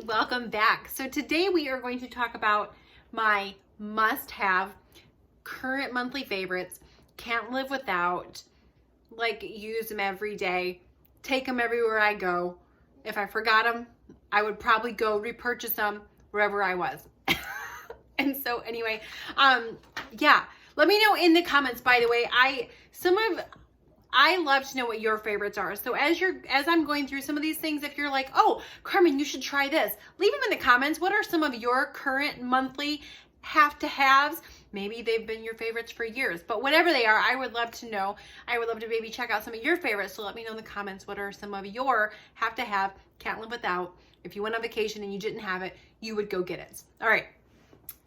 welcome back. So today we are going to talk about my must-have current monthly favorites. Can't live without, like use them every day, take them everywhere I go. If I forgot them, I would probably go repurchase them wherever I was. And so anyway, yeah, let me know in the comments, by the way. I love to know what your favorites are. So as I'm going through some of these things, if you're like, oh, Carmen, you should try this, leave them in the comments. What are some of your current monthly have-to-haves? Maybe they've been your favorites for years, but whatever they are, I would love to know. I would love to maybe check out some of your favorites. So let me know in the comments, what are some of your have-to-have, can't live without. If you went on vacation and you didn't have it, you would go get it. All right.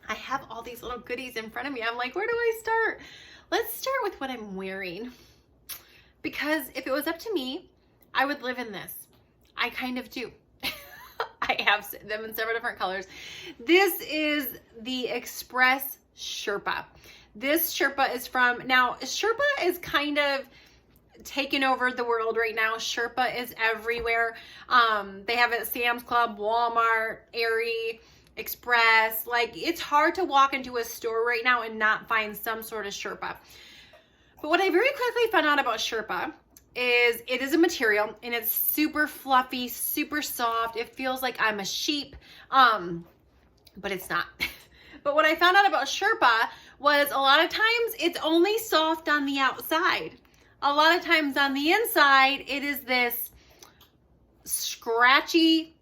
I have all these little goodies in front of me. I'm like, where do I start? Let's start with what I'm wearing. Because if it was up to me, I would live in this. I kind of do. I have them in several different colors. This is the Express Sherpa. This Sherpa is from, now Sherpa is kind of taking over the world right now. Sherpa is everywhere. They have it at Sam's Club, Walmart, Aerie, Express. Like, it's hard to walk into a store right now and not find some sort of Sherpa. But what I very quickly found out about Sherpa is it is a material and it's super fluffy, super soft. It feels like I'm a sheep, but it's not. But what I found out about Sherpa was a lot of times it's only soft on the outside. A lot of times on the inside, it is this scratchy,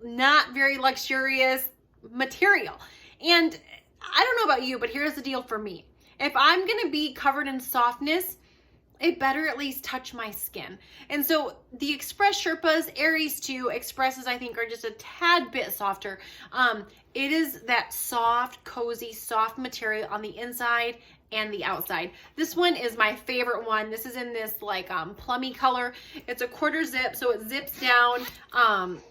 not very luxurious material. And I don't know about you, but here's the deal for me. If I'm going to be covered in softness, it better at least touch my skin. And so the Express Sherpas, Aeries too, Expresses I think are just a tad bit softer. It is that soft, cozy, soft material on the inside and the outside. This one is my favorite one. This is in this like plummy color. It's a quarter zip, so it zips down.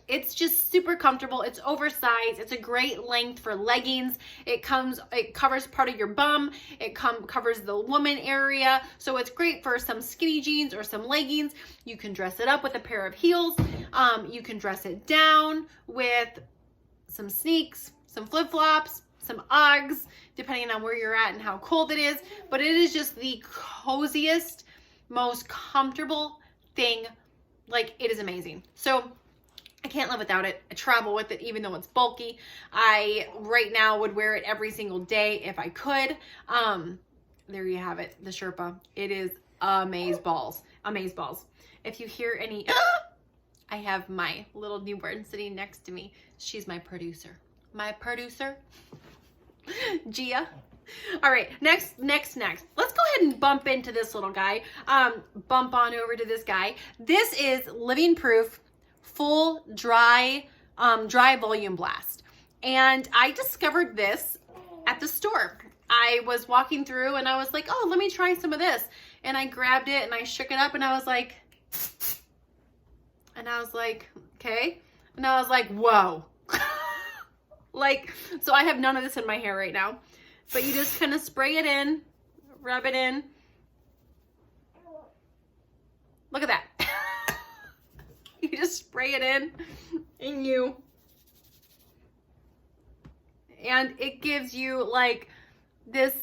It's just super comfortable. It's oversized. It's a great length for leggings. It covers part of your bum. It covers the woman area. So it's great for some skinny jeans or some leggings. You can dress it up with a pair of heels. You can dress it down with some sneaks, some flip-flops, some Uggs, depending on where you're at and how cold it is. But it is just the coziest, most comfortable thing. Like, it is amazing. So I can't live without it. I travel with it even though it's bulky. I right now would wear it every single day if I could. There you have it, the Sherpa. It is amazeballs. Amazeballs. If you hear any I have my little newborn sitting next to me. She's my producer. My producer, Gia. All right, next. Let's go ahead and bump into this little guy. Bump on over to this guy. This is Living Proof Full Dry Volume Blast. And I discovered this at the store. I was walking through and I was like, oh, let me try some of this. And I grabbed it and I shook it up and I was like, okay. And I was like, whoa. Like, so I have none of this in my hair right now, but you just kind of spray it in, rub it in. Look at that. You just spray it in and it gives you like this,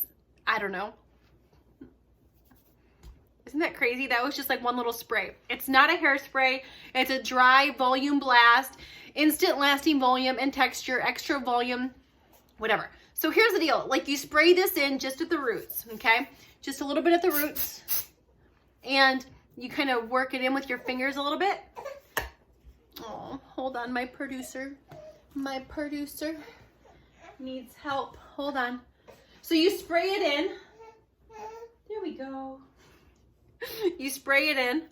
I don't know. Isn't that crazy? That was just like one little spray. It's not a hairspray. It's a dry volume blast, instant lasting volume and texture, extra volume, whatever. So here's the deal. Like, you spray this in just at the roots, okay? Just a little bit at the roots. And you kind of work it in with your fingers a little bit. Oh, hold on, my producer. My producer needs help. Hold on. So you spray it in. There we go. You spray it in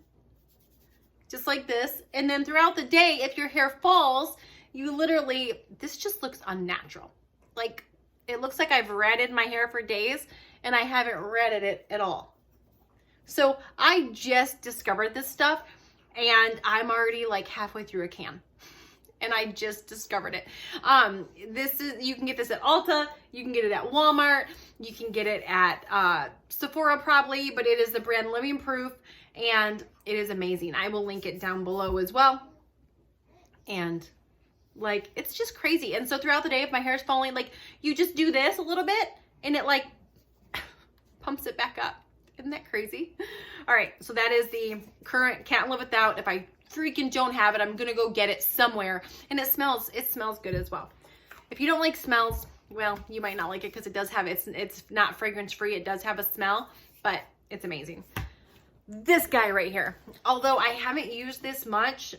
just like this, and then throughout the day, if your hair falls, you literally, this just looks unnatural. Like, it looks like I've ratted my hair for days and I haven't ratted it at all. So I just discovered this stuff and I'm already like halfway through a can. And I just discovered it. You can get this at Ulta, you can get it at Walmart, you can get it at Sephora probably, but it is the brand Living Proof and it is amazing. I will link it down below as well. And Like, it's just crazy. And so throughout the day, if my hair is falling, like, you just do this a little bit and it like pumps it back up. Isn't that crazy? All right, so that is the current Can't Live Without. If I freaking don't have it, I'm gonna go get it somewhere. And it smells good as well. If you don't like smells, well, you might not like it because it does have, it's not fragrance free. It does have a smell, but it's amazing. This guy right here, although I haven't used this much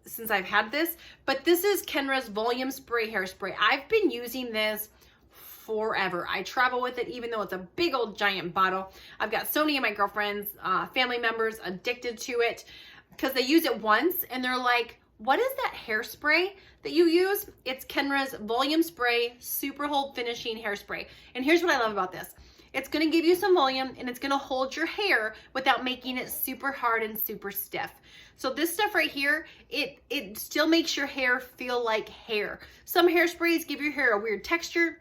since I've had this, but this is Kenra's Volume Spray Hairspray. I've been using this forever. I travel with it, even though it's a big old giant bottle. I've got so many of my girlfriends, family members addicted to it because they use it once and they're like, what is that hairspray that you use? It's Kenra's Volume Spray Super Hold Finishing Hairspray. And here's what I love about this. It's going to give you some volume and it's going to hold your hair without making it super hard and super stiff. So this stuff right here, it still makes your hair feel like hair. Some hairsprays give your hair a weird texture.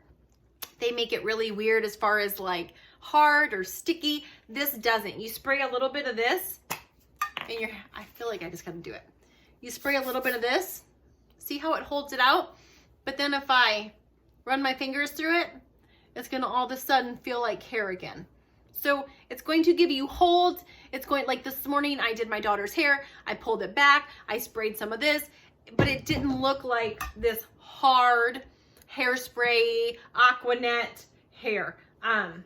They make it really weird as far as like hard or sticky. This doesn't. You spray a little bit of this and I feel like I just got to do it. You spray a little bit of this. See how it holds it out? But then if I run my fingers through it, it's going to all of a sudden feel like hair again. So it's going to give you hold. It's going, like this morning I did my daughter's hair. I pulled it back. I sprayed some of this, but it didn't look like this hard hairspray, Aquanet hair. I'm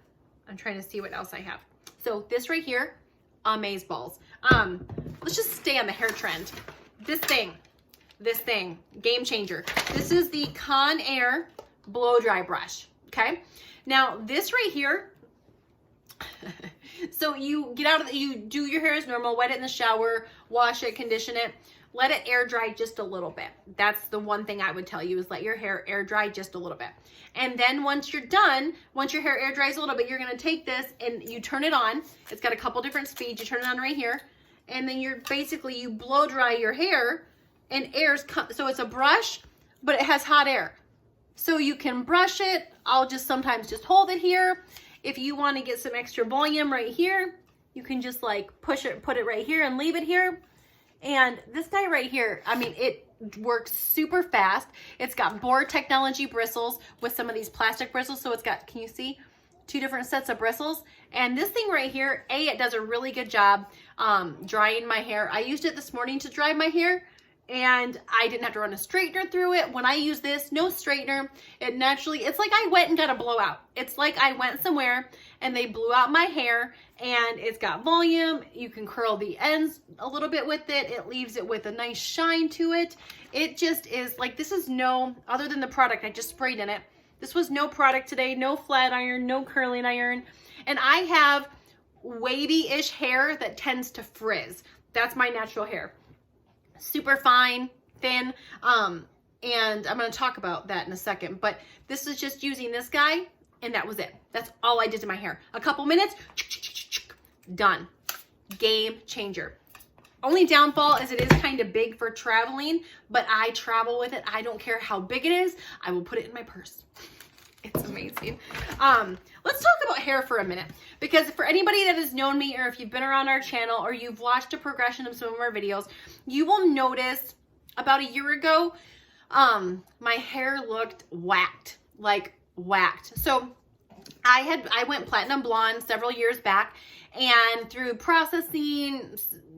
trying to see what else I have. So this right here, Amazeballs. Let's just stay on the hair trend. This thing, game changer. This is the Conair blow dry brush. Okay. Now this right here, so you get out of you do your hair as normal, wet it in the shower, wash it, condition it, let it air dry just a little bit. That's the one thing I would tell you is let your hair air dry just a little bit. And then once you're done, once your hair air dries a little bit, you're going to take this and you turn it on. It's got a couple different speeds. You turn it on right here. And then you blow dry your hair and so it's a brush, but it has hot air. So you can brush it. I'll just sometimes just hold it here. If you want to get some extra volume right here, you can just like push it, put it right here and leave it here. And this guy right here, I mean, it works super fast. It's got Bohr technology bristles with some of these plastic bristles. So it's got, can you see? 2 different sets of bristles. And this thing right here, it does a really good job drying my hair. I used it this morning to dry my hair and I didn't have to run a straightener through it. When I use this, no straightener, it's like I went and got a blowout. It's like I went somewhere and they blew out my hair and it's got volume. You can curl the ends a little bit with it. It leaves it with a nice shine to it. It just is like, this is other than the product I just sprayed in it. This was no product today, no flat iron, no curling iron. And I have wavy-ish hair that tends to frizz. That's my natural hair. Super fine, thin, and I'm going to talk about that in a second. But this is just using this guy, and that was it. That's all I did to my hair. A couple minutes, done. Game changer. Only downfall is it is kind of big for traveling, but I travel with it. I don't care how big it is. I will put it in my purse. It's amazing. Let's talk about hair for a minute, because for anybody that has known me, or if you've been around our channel, or you've watched a progression of some of our videos, you will notice about a year ago, my hair looked whacked, like whacked. So I went platinum blonde several years back, and through processing,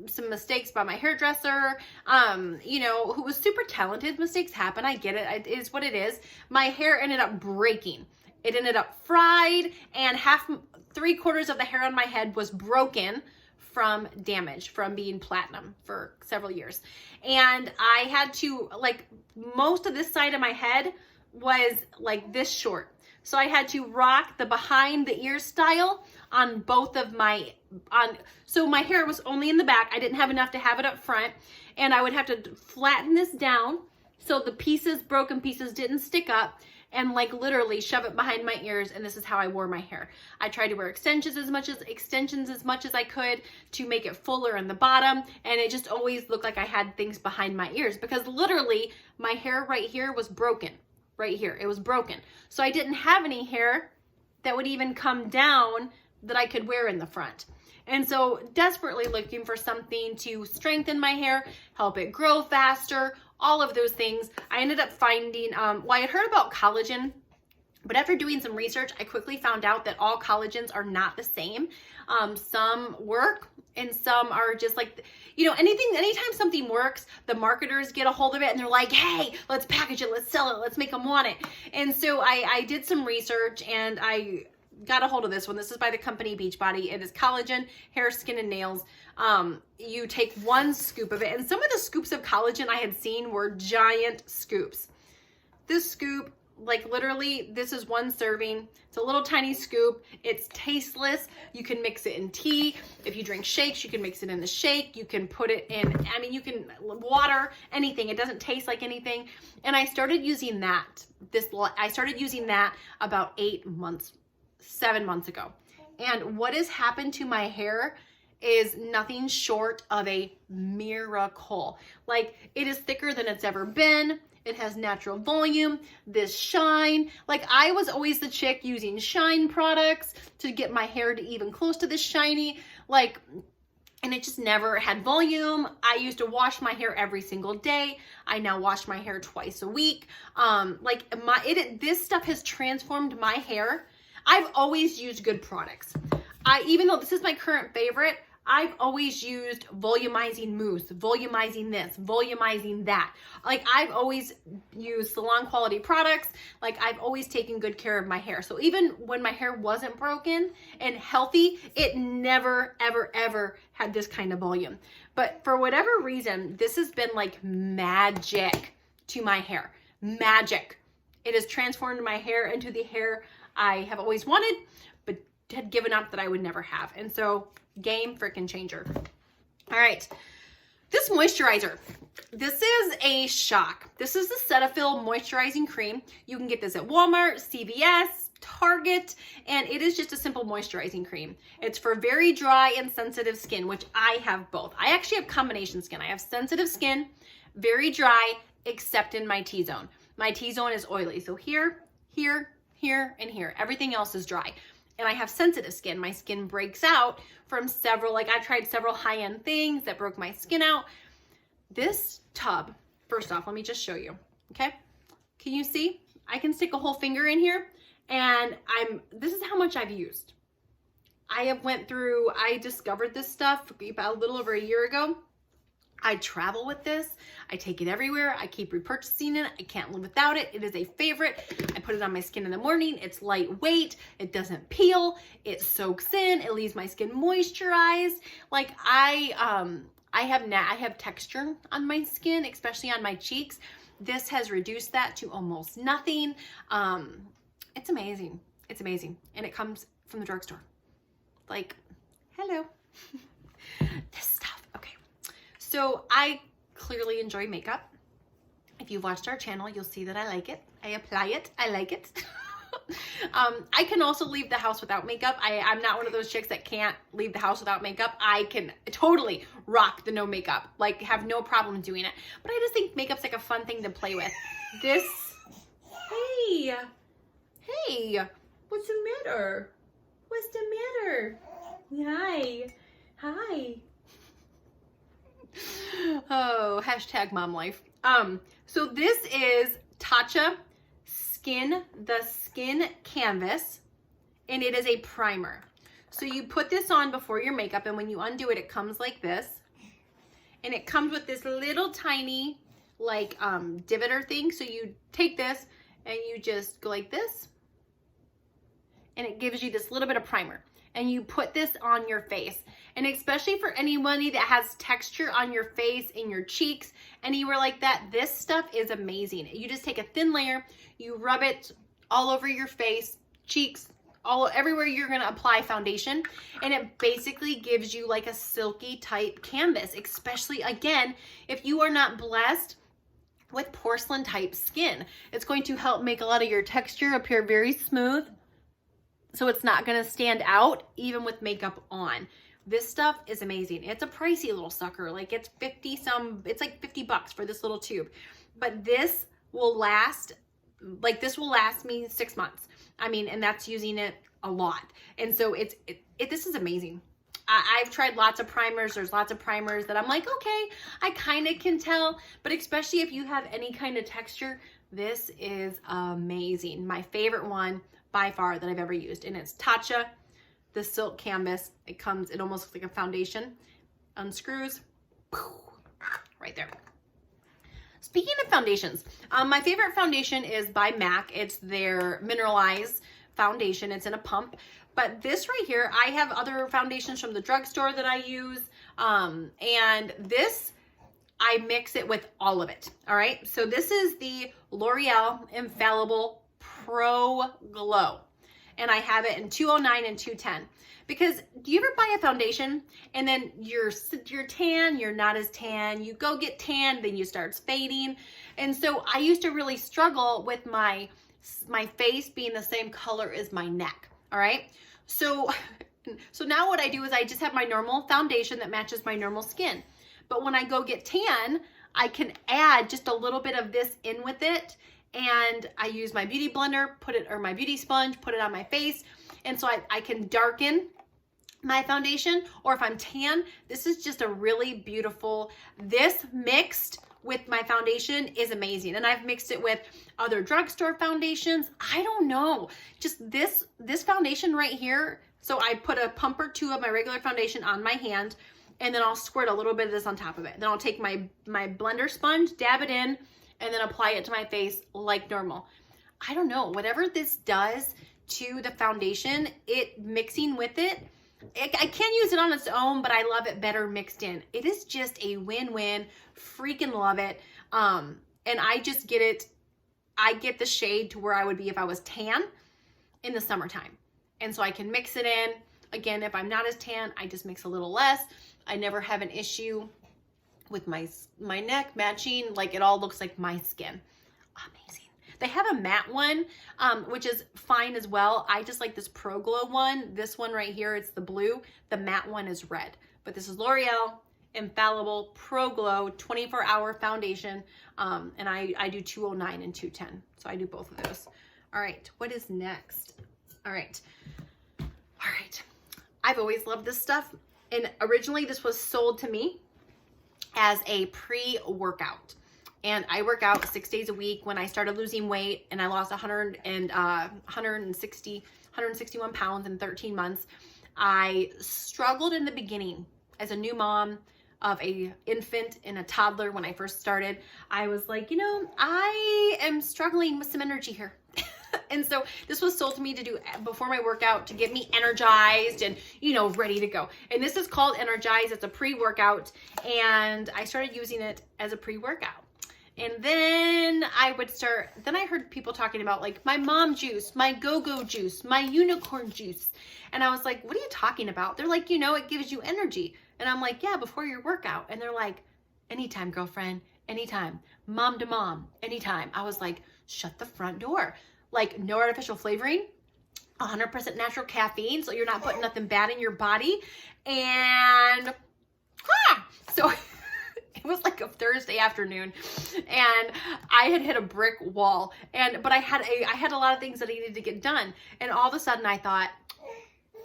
some mistakes by my hairdresser, who was super talented. Mistakes happen. I get it. It is what it is. My hair ended up breaking. It ended up fried, and 3/4 of the hair on my head was broken from damage from being platinum for several years. And I had to, like, most of this side of my head was like this short. So I had to rock the behind the ear style on both of so my hair was only in the back. I didn't have enough to have it up front, and I would have to flatten this down so the broken pieces didn't stick up, and like literally shove it behind my ears. And this is how I wore my hair. I tried to wear extensions as much as I could to make it fuller in the bottom, and it just always looked like I had things behind my ears, because literally my hair right here was broken. Right here, it was broken. So I didn't have any hair that would even come down that I could wear in the front. And so desperately looking for something to strengthen my hair, help it grow faster, all of those things. I ended up finding, well, I had heard about collagen, but after doing some research, I quickly found out that all collagens are not the same. Some work and some are just like, anytime something works, the marketers get a hold of it and they're like, hey, let's package it, let's sell it, let's make them want it. And so I did some research and I got a hold of this one. This is by the company Beachbody. It is collagen, hair, skin, and nails. You take 1 scoop of it, and some of the scoops of collagen I had seen were giant scoops. This scoop, like literally, this is 1 serving. It's a little tiny scoop. It's tasteless. You can mix it in tea. If you drink shakes, you can mix it in the shake. You can put it in, you can water, anything. It doesn't taste like anything. And I started using that. I started using that about 7 months ago. And what has happened to my hair is nothing short of a miracle. Like, it is thicker than it's ever been. It has natural volume, this shine. Like, I was always the chick using shine products to get my hair to even close to this shiny, and it just never had volume. I used to wash my hair every single day. I now wash my hair twice a week. This stuff has transformed my hair. I've always used good products. Even though this is my current favorite, I've always used volumizing mousse, volumizing this, volumizing that. I've always used salon quality products. I've always taken good care of my hair. So even when my hair wasn't broken and healthy, it never, ever, ever had this kind of volume. But for whatever reason, this has been like magic to my hair. Magic. It has transformed my hair into the hair I have always wanted, but had given up that I would never have. And so, game freaking changer. All right, this moisturizer. This is a shock. This is the Cetaphil moisturizing cream. You can get this at Walmart, CVS, Target, and it is just a simple moisturizing cream. It's for very dry and sensitive skin, which I have both. I actually have combination skin. I have sensitive skin, very dry, except in my T-zone. My T-zone is oily. So here, here, here, and here. Everything else is dry. And I have sensitive skin. My skin breaks out from several, I've tried several high-end things that broke my skin out. This tub, first off, let me just show you, okay? Can you see? I can stick a whole finger in here, and this is how much I've used. I discovered this stuff about a little over a year ago. I travel with this. I take it everywhere. I keep repurchasing it. I can't live without it. It is a favorite. I put it on my skin in the morning. It's lightweight. It doesn't peel. It soaks in. It leaves my skin moisturized. I have texture on my skin, especially on my cheeks. This has reduced that to almost nothing. It's amazing. It's amazing. And it comes from the drugstore. Hello. This stuff. Okay. So I clearly enjoy makeup. If you've watched our channel, you'll see that I like it. I apply it. I like it. I can also leave the house without makeup. I'm not one of those chicks that can't leave the house without makeup. I can totally rock the no makeup. Have no problem doing it. But I just think makeup's a fun thing to play with. Hey, what's the matter? What's the matter? Hi. Oh, hashtag mom life. So this is Tatcha the Skin Canvas, and it is a primer. So you put this on before your makeup, and when you undo it, it comes like this. And it comes with this little tiny, divoter thing. So you take this, and you just go like this, and it gives you this little bit of primer. And you put this on your face. And especially for anybody that has texture on your face, in your cheeks, anywhere like that, this stuff is amazing. You just take a thin layer, you rub it all over your face, cheeks, everywhere you're gonna apply foundation, and it basically gives you a silky type canvas, especially, again, if you are not blessed with porcelain type skin. It's going to help make a lot of your texture appear very smooth, so it's not gonna stand out even with makeup on. This stuff is amazing. It's a pricey little sucker. It's it's like $50 for this little tube. But this will last, this will last me 6 months. And that's using it a lot. And so this is amazing. I've tried lots of primers. There's lots of primers that I'm like, okay, I kind of can tell, but especially if you have any kind of texture, this is amazing. My favorite one by far that I've ever used, and it's Tatcha, the Silk Canvas. It almost looks like a foundation. Unscrews, right there. Speaking of foundations, my favorite foundation is by MAC. It's their Mineralize foundation. It's in a pump. But this right here, I have other foundations from the drugstore that I use. And this, I mix it with all of it. All right. So this is the L'Oreal Infallible Pro Glow. And I have it in 209 and 210. Because do you ever buy a foundation and then you're tan, you're not as tan, you go get tan, then you start fading. And so I used to really struggle with my face being the same color as my neck. All right. So now what I do is I just have my normal foundation that matches my normal skin. But when I go get tan, I can add just a little bit of this in with it. And I use my beauty blender, or my beauty sponge, put it on my face. And so I can darken my foundation, or if I'm tan, this is just a really beautiful, this mixed with my foundation is amazing. And I've mixed it with other drugstore foundations. I don't know, just this foundation right here. So I put a pump or two of my regular foundation on my hand, and then I'll squirt a little bit of this on top of it. Then I'll take my blender sponge, dab it in, and then apply it to my face like normal. I don't know, whatever this does to the foundation, mixing with it, I can use it on its own, but I love it better mixed in. It is just a win-win. Freaking love it. And I just get it. I get the shade to where I would be if I was tan in the summertime. And so I can mix it in. Again, if I'm not as tan, I just mix a little less. I never have an issue with my neck matching. Like, it all looks like my skin. Amazing. They have a matte one, which is fine as well. I just like this Pro Glow one. This one right here, it's the blue. The matte one is red. But this is L'Oreal Infallible Pro Glow 24-hour foundation. And I do 209 and 210. So I do both of those. All right, what is next? All right. I've always loved this stuff. And originally this was sold to me as a pre-workout. And I work out 6 days a week. When I started losing weight and I lost 161 pounds in 13 months, I struggled in the beginning as a new mom of a infant and a toddler. When I first started, I was like, I am struggling with some energy here. And so this was sold to me to do before my workout to get me energized and, ready to go. And this is called Energize. It's a pre-workout. And I started using it as a pre-workout. And then I heard people talking about like my mom juice, my go-go juice, my unicorn juice. And I was like, what are you talking about? They're like, it gives you energy. And I'm like, yeah, before your workout. And they're like, anytime, girlfriend, anytime, mom to mom, anytime. I was like, shut the front door. Like, no artificial flavoring, 100% natural caffeine. So you're not putting nothing bad in your body. And so it was like a Thursday afternoon and I had hit a brick wall, but I had a lot of things that I needed to get done. And all of a sudden I thought,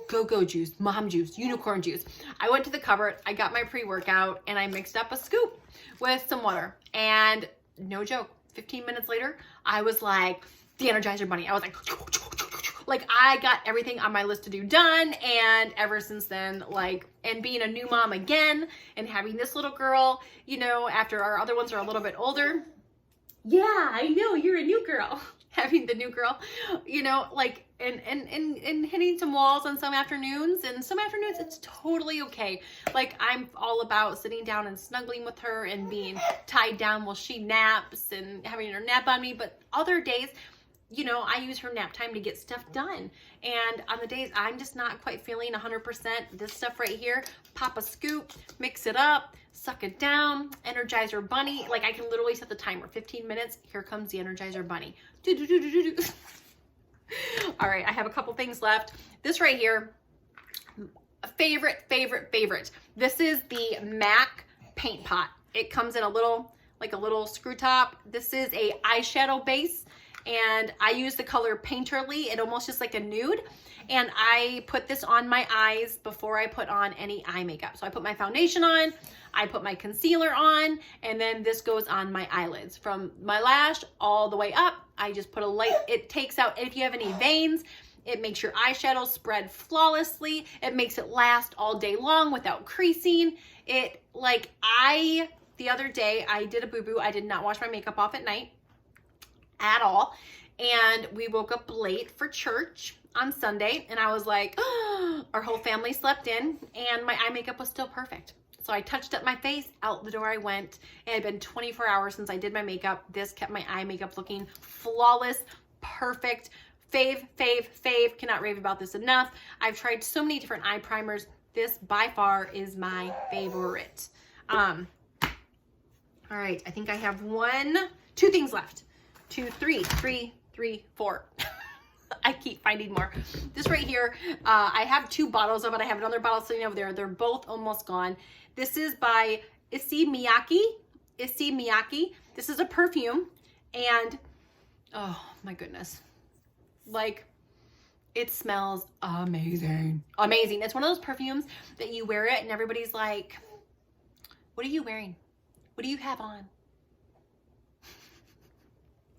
go-go juice, mom juice, unicorn juice. I went to the cupboard, I got my pre-workout, and I mixed up a scoop with some water. And no joke, 15 minutes later, I was like the Energizer Bunny. I was like I got everything on my list to do done. And ever since then, and being a new mom again and having this little girl, after our other ones are a little bit older. Yeah, I know, you're a new girl. Having the new girl, and hitting some walls on some afternoons, and some afternoons it's totally okay. Like, I'm all about sitting down and snuggling with her and being tied down while she naps and having her nap on me. But other days, I use her nap time to get stuff done. And on the days I'm just not quite feeling 100%, this stuff right here, pop a scoop, mix it up, suck it down, Energizer Bunny. Like, I can literally set the timer, 15 minutes, here comes the Energizer Bunny. All right, I have a couple things left. This right here, favorite. This is the MAC paint pot. It comes in a little screw top. This is a eyeshadow base. and I use the color Painterly. It almost just like a nude. And I put this on my eyes before I put on any eye makeup. So I put my foundation on, I put my concealer on, and then this goes on my eyelids. From my lash all the way up, I just put a light, it takes out, if you have any veins, it makes your eyeshadow spread flawlessly. It makes it last all day long without creasing. The other day, I did a boo-boo. I did not wash my makeup off at night at all. And we woke up late for church on Sunday, and I was like, oh, our whole family slept in, and my eye makeup was still perfect. So I touched up my face, out the door I went. It had been 24 hours since I did my makeup. This kept my eye makeup looking flawless, perfect. Fave, fave, fave. Cannot rave about this enough. I've tried so many different eye primers. This by far is my favorite. All right, I think I have two things left. Three, four. I keep finding more. This right here, I have 2 bottles of it. I have another bottle sitting over there. They're both almost gone. This is by Issey Miyake. This is a perfume, and oh my goodness. Like, it smells amazing. Amazing. It's one of those perfumes that you wear it and everybody's like, what are you wearing? What do you have on?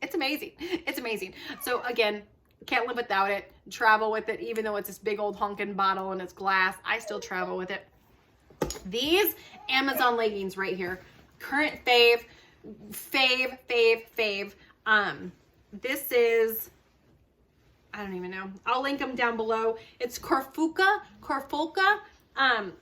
It's amazing. It's amazing. So again, can't live without it. Travel with it, even though it's this big old honking bottle and it's glass. I still travel with it. These Amazon leggings right here. Current fave. This is, I don't even know. I'll link them down below. It's Corfuca.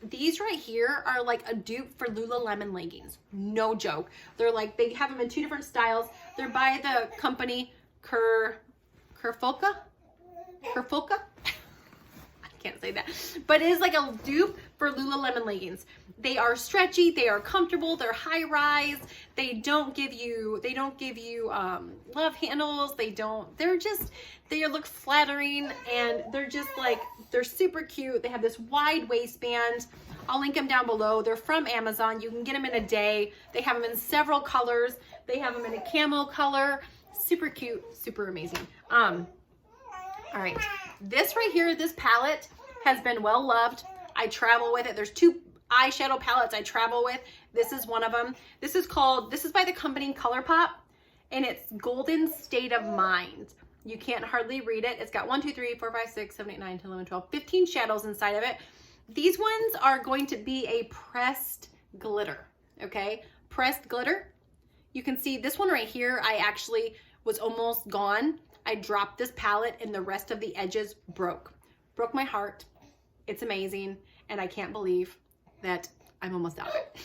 These right here are like a dupe for Lululemon leggings. No joke. They're like, they have them in 2 different styles. They're by the company Corfuca. I can't say that, but it is like a dupe for Lululemon leggings. They are stretchy, they are comfortable, they're high rise. They don't give you love handles. They look flattering, and they're super cute. They have this wide waistband. I'll link them down below. They're from Amazon. You can get them in a day. They have them in several colors. They have them in a camo color. Super cute, super amazing. All right, this right here, this palette has been well loved. I travel with it. There's 2 eyeshadow palettes I travel with. This is one of them. This is by the company ColourPop, and it's Golden State of Mind. You can't hardly read it. It's got 1, 2, 3, 4, 5, 6, 7, 8, 9, 10, 11, 12, 15 shadows inside of it. These ones are going to be a pressed glitter, okay? Pressed glitter. You can see this one right here, I actually was almost gone. I dropped this palette and the rest of the edges broke my heart. It's amazing, and I can't believe that I'm almost out of it.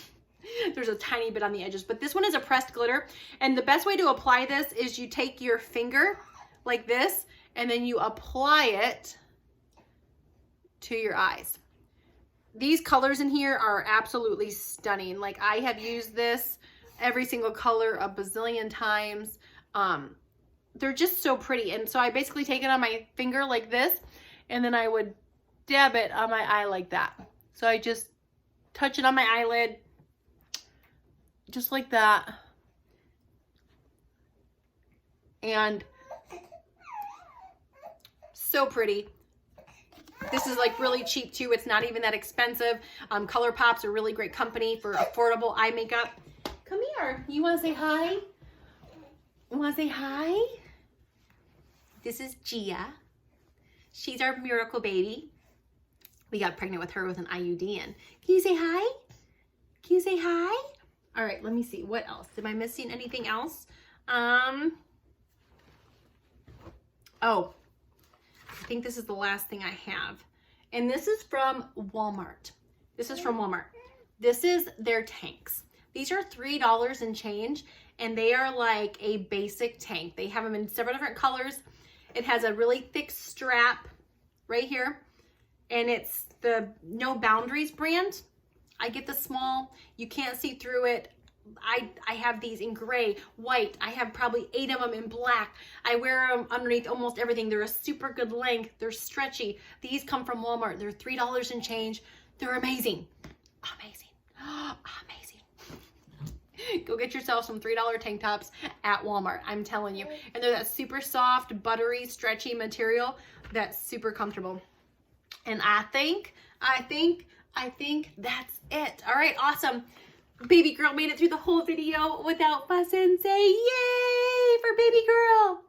There's a tiny bit on the edges, but this one is a pressed glitter, and the best way to apply this is you take your finger like this, and then you apply it to your eyes. These colors in here are absolutely stunning. Like, I have used this every single color a bazillion times. They're just so pretty. And so I basically take it on my finger like this, and then I would dab it on my eye like that. So I just touch it on my eyelid, just like that. And so pretty. This is like really cheap too. It's not even that expensive. ColourPop's a really great company for affordable eye makeup. Come here. You want to say hi? You want to say hi? This is Gia. She's our miracle baby. We got pregnant with her with an IUD in. Can you say hi? Can you say hi? All right, let me see. What else? Am I missing anything else? Oh, I think this is the last thing I have. And this is from Walmart. This is their tanks. These are $3 and change, and they are like a basic tank. They have them in several different colors. It has a really thick strap right here, and it's the No Boundaries brand. I get the small. You can't see through it. I have these in gray, white. I have probably 8 of them in black. I wear them underneath almost everything. They're a super good length. They're stretchy. These come from Walmart. They're $3 and change. They're amazing. Amazing. Amazing. Go get yourself some $3 tank tops at Walmart. I'm telling you. And they're that super soft, buttery, stretchy material that's super comfortable. And I think that's it. All right, awesome. Baby girl made it through the whole video without fussing. Say yay for baby girl.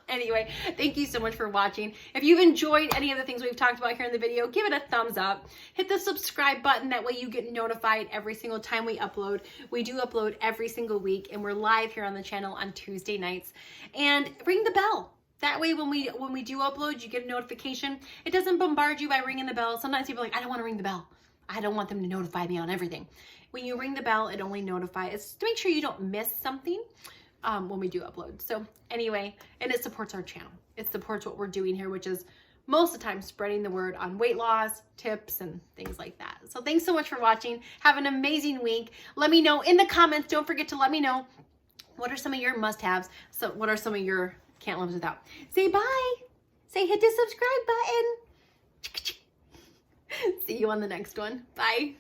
Anyway, thank you so much for watching. If you've enjoyed any of the things we've talked about here in the video, give it a thumbs up. Hit the subscribe button. That way you get notified every single time we upload. We do upload every single week, and we're live here on the channel on Tuesday nights. And ring the bell. That way when we do upload, you get a notification. It doesn't bombard you by ringing the bell. Sometimes people are like, I don't want to ring the bell. I don't want them to notify me on everything. When you ring the bell, it only notifies to make sure you don't miss something when we do upload. So anyway, and it supports our channel. It supports what we're doing here, which is most of the time spreading the word on weight loss, tips, and things like that. So thanks so much for watching. Have an amazing week. Let me know in the comments. Don't forget to let me know what are some of your must-haves. So what are some of your can't live without. Say bye. Say hit the subscribe button. See you on the next one. Bye.